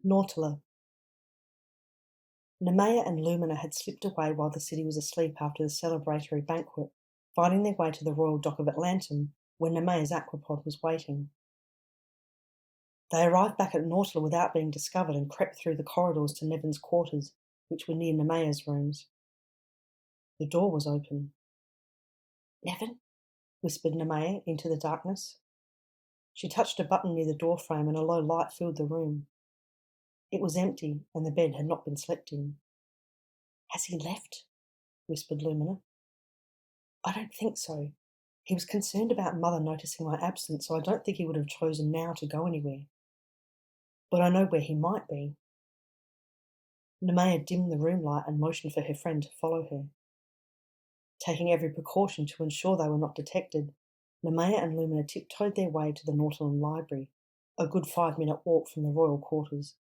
Nautila. Nemea and Lumina had slipped away while the city was asleep after the celebratory banquet, finding their way to the royal dock of Atlantum, where Nemea's aquapod was waiting. They arrived back at Nautila without being discovered and crept through the corridors to Nevin's quarters, which were near Nemea's rooms. The door was open. "Nevin?" whispered Nemea into the darkness. She touched a button near the doorframe and a low light filled the room. It was empty and the bed had not been slept in. "Has he left?" whispered Lumina. "I don't think so. He was concerned about Mother noticing my absence, so I don't think he would have chosen now to go anywhere. But I know where he might be." Nemea dimmed the room light and motioned for her friend to follow her. Taking every precaution to ensure they were not detected, Nemea and Lumina tiptoed their way to the Nautilan Library, a good 5-minute walk from the royal quarters.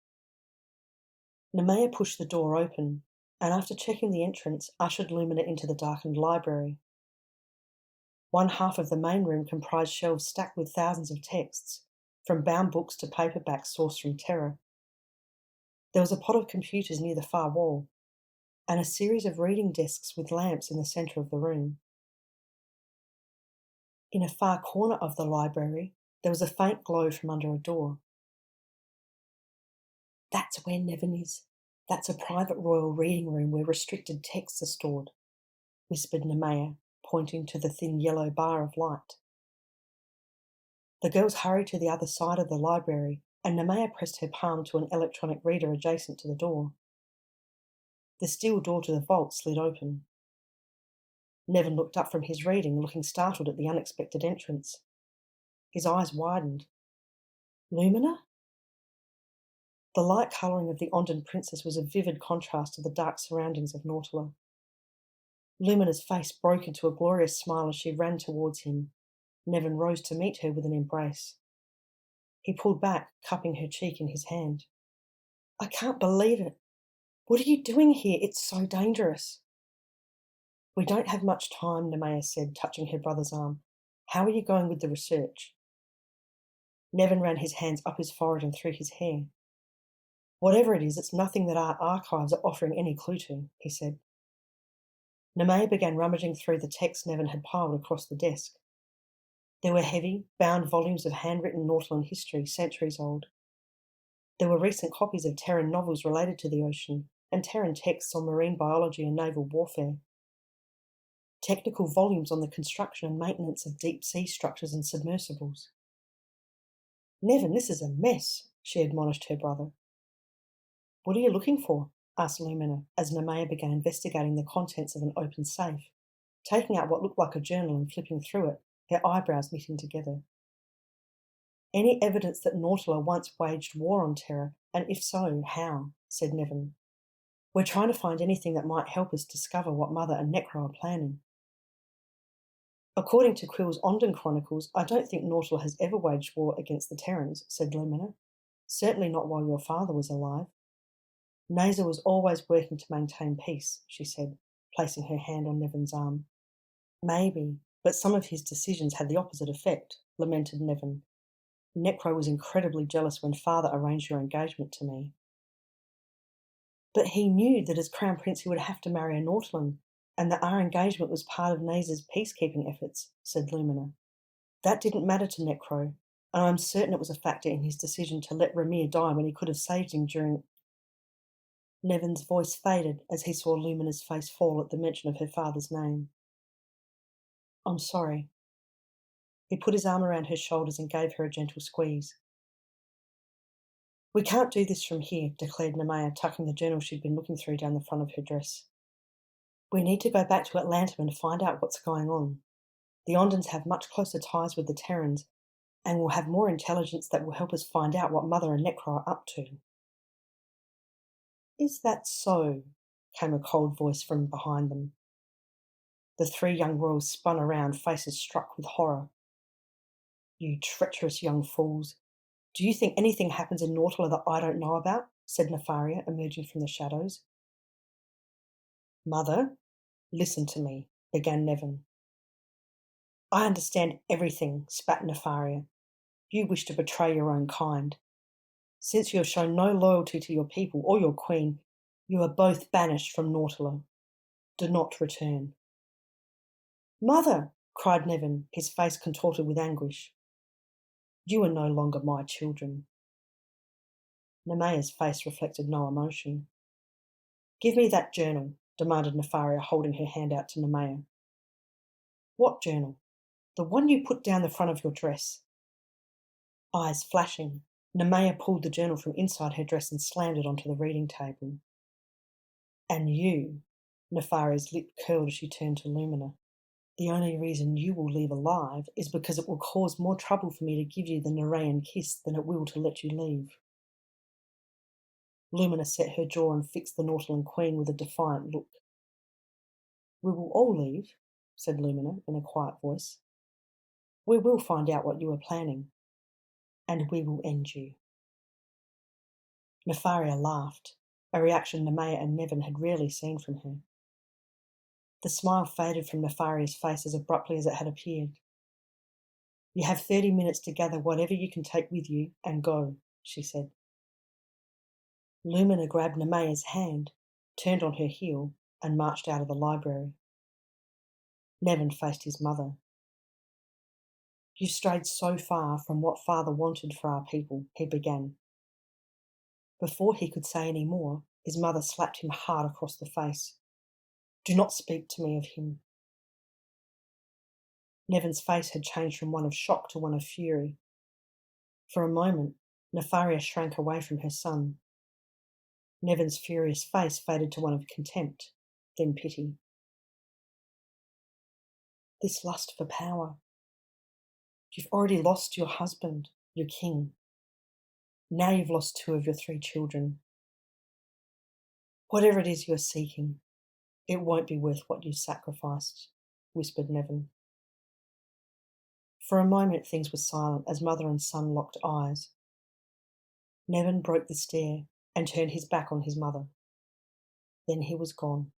Nemea pushed the door open, and after checking the entrance, ushered Lumina into the darkened library. One half of the main room comprised shelves stacked with thousands of texts, from bound books to paperbacks sourced from Terra. There was a pot of computers near the far wall, and a series of reading desks with lamps in the centre of the room. In a far corner of the library, there was a faint glow from under a door. "That's where Nevin is. That's a private royal reading room where restricted texts are stored," whispered Nemea, pointing to the thin yellow bar of light. The girls hurried to the other side of the library, and Nemea pressed her palm to an electronic reader adjacent to the door. The steel door to the vault slid open. Nevin looked up from his reading, looking startled at the unexpected entrance. His eyes widened. "Lumina?" The light colouring of the Ondan princess was a vivid contrast to the dark surroundings of Nautila. Lumina's face broke into a glorious smile as she ran towards him. Nevin rose to meet her with an embrace. He pulled back, cupping her cheek in his hand. "I can't believe it. What are you doing here? It's so dangerous." "We don't have much time," Nemea said, touching her brother's arm. "How are you going with the research?" Nevin ran his hands up his forehead and through his hair. "Whatever it is, it's nothing that our archives are offering any clue to," he said. Nemea began rummaging through the texts Nevin had piled across the desk. There were heavy, bound volumes of handwritten Nautilan history, centuries old. There were recent copies of Terran novels related to the ocean, and Terran texts on marine biology and naval warfare. Technical volumes on the construction and maintenance of deep-sea structures and submersibles. "Nevin, this is a mess," she admonished her brother. "What are you looking for?" asked Lumina, as Nemea began investigating the contents of an open safe, taking out what looked like a journal and flipping through it, her eyebrows knitting together. "Any evidence that Nautila once waged war on Terra, and if so, how?" said Nevin. "We're trying to find anything that might help us discover what Mother and Necro are planning." "According to Quill's Ondan Chronicles, I don't think Nautila has ever waged war against the Terrans," said Lumina. "Certainly not while your father was alive." "Naza was always working to maintain peace," she said, placing her hand on Nevin's arm. "Maybe, but some of his decisions had the opposite effect," lamented Nevin. "Necro was incredibly jealous when Father arranged your engagement to me." "But he knew that as Crown Prince he would have to marry a Nautilan, and that our engagement was part of Naza's peacekeeping efforts," said Lumina. "That didn't matter to Necro, and I'm certain it was a factor in his decision to let Ramir die when he could have saved him during—" Nevin's voice faded as he saw Lumina's face fall at the mention of her father's name. "I'm sorry." He put his arm around her shoulders and gave her a gentle squeeze. "We can't do this from here," declared Nemea, tucking the journal she'd been looking through down the front of her dress. "We need to go back to Atlantum and find out what's going on. The Ondans have much closer ties with the Terrans, and will have more intelligence that will help us find out what Mother and Necro are up to." "Is that so?" came a cold voice from behind them. The three young royals spun around, faces struck with horror. "You treacherous young fools. Do you think anything happens in Nautila that I don't know about?" said Nefaria, emerging from the shadows. Mother, listen to me, began Nevin. I understand everything, spat Nefaria. You wish to betray your own kind. Since you have shown no loyalty to your people or your queen, you are both banished from Nautila. Do not return. Mother, cried Nevin, his face contorted with anguish. You are no longer my children. Nemaya's face reflected no emotion. Give me that journal, demanded Nefaria, holding her hand out to Nemea. What journal? The one you put down the front of your dress. Eyes flashing, Nemea pulled the journal from inside her dress and slammed it onto the reading table. And you, Nefaria's lip curled as she turned to Lumina. The only reason you will leave alive is because it will cause more trouble for me to give you the Nerean kiss than it will to let you leave. Lumina set her jaw and fixed the Nautilan Queen with a defiant look. We will all leave, said Lumina in a quiet voice. We will find out what you are planning, and we will end you. Nefaria laughed, a reaction Nemea and Nevin had rarely seen from her. The smile faded from Nefaria's face as abruptly as it had appeared. You have 30 minutes to gather whatever you can take with you and go, she said. Lumina grabbed Nemea's hand, turned on her heel, and marched out of the library. Nevin faced his mother. You've strayed so far from what Father wanted for our people, he began. Before he could say any more, his mother slapped him hard across the face. Do not speak to me of him. Nevin's face had changed from one of shock to one of fury. For a moment, Nefaria shrank away from her son. Nevin's furious face faded to one of contempt, then pity. This lust for power. You've already lost your husband, your king. Now you've lost 2 of your 3 children. Whatever it is you're seeking, it won't be worth what you sacrificed, whispered Nevin. For a moment things were silent as mother and son locked eyes. Nevin broke the stare and turned his back on his mother. Then he was gone.